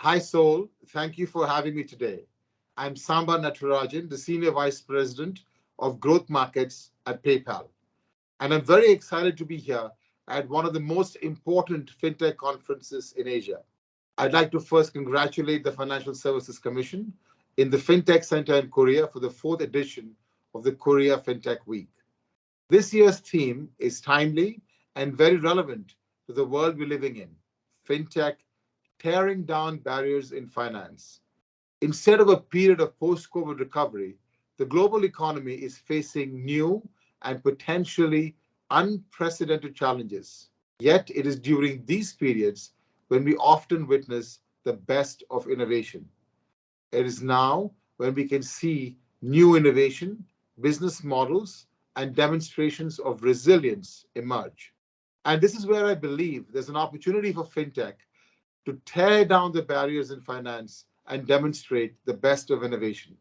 Hi, Sol. Thank you for having me today. I'm Samba Natarajan, the Senior Vice President of Growth Markets at PayPal. And I'm very excited to be here at one of the most important fintech conferences in Asia. I'd like to first congratulate the Financial Services Commission in the FinTech Center in Korea for the fourth edition of the Korea FinTech Week. This year's theme is timely and very relevant to the world we're living in: fintech tearing down barriers in finance. Instead of a period of post COVID recovery, the global economy is facing new and potentially unprecedented challenges. Yet, it is during these periods when we often witness the best of innovation. It is now when we can see new innovation, business models, and demonstrations of resilience emerge. And this is where I believe there's an opportunity for fintech to tear down the barriers in finance and demonstrate the best of innovation.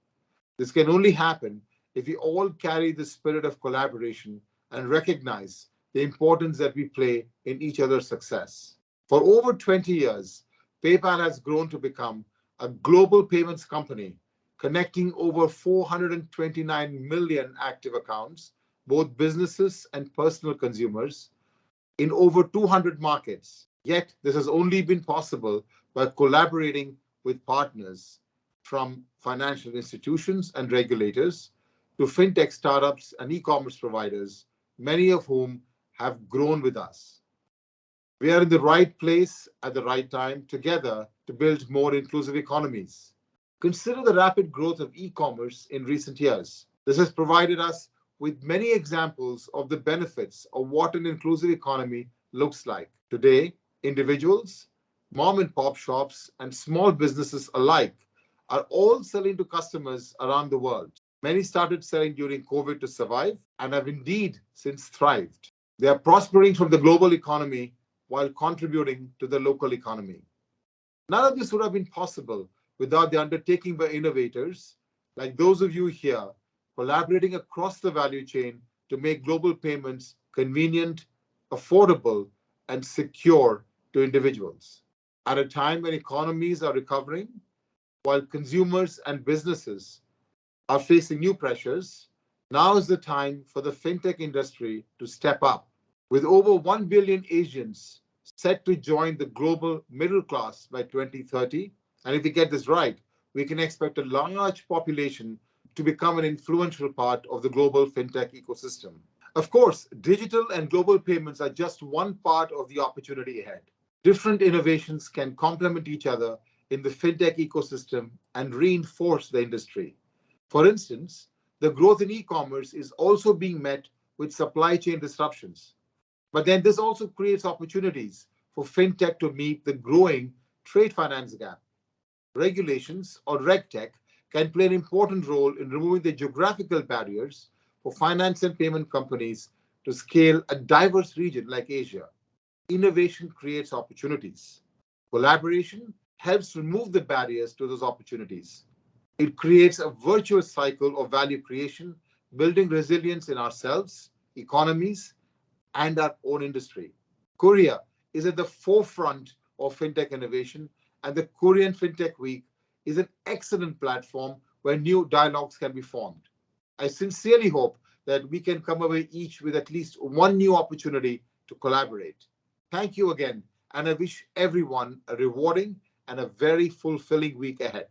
This can only happen if we all carry the spirit of collaboration and recognize the importance that we play in each other's success. For over 20 years, PayPal has grown to become a global payments company, connecting over 429 million active accounts, both businesses and personal consumers, in over 200 markets. Yet, this has only been possible by collaborating with partners from financial institutions and regulators to fintech startups and e-commerce providers, many of whom have grown with us. We are in the right place at the right time together to build more inclusive economies. Consider the rapid growth of e-commerce in recent years. This has provided us with many examples of the benefits of what an inclusive economy looks like. Today, individuals, mom and pop shops, and small businesses alike are all selling to customers around the world. Many started selling during COVID to survive and have indeed since thrived. They are prospering from the global economy while contributing to the local economy. None of this would have been possible without the undertaking by innovators like those of you here collaborating across the value chain to make global payments convenient, affordable, and secure to individuals. At a time when economies are recovering, while consumers and businesses are facing new pressures, now is the time for the fintech industry to step up. With over 1 billion Asians set to join the global middle class by 2030, and if we get this right, we can expect a large population to become an influential part of the global fintech ecosystem. Of course, digital and global payments are just one part of the opportunity ahead. Different innovations can complement each other in the fintech ecosystem and reinforce the industry. For instance, the growth in e-commerce is also being met with supply chain disruptions. But then this also creates opportunities for fintech to meet the growing trade finance gap. Regulations, or RegTech, can play an important role in removing the geographical barriers for finance and payment companies to scale a diverse region like Asia. Innovation creates opportunities. Collaboration helps remove the barriers to those opportunities. It creates a virtuous cycle of value creation, building resilience in ourselves, economies, and our own industry. Korea is at the forefront of fintech innovation, and the Korean FinTech Week is an excellent platform where new dialogues can be formed. I sincerely hope that we can come away each with at least one new opportunity to collaborate. Thank you again, and I wish everyone a rewarding and a very fulfilling week ahead.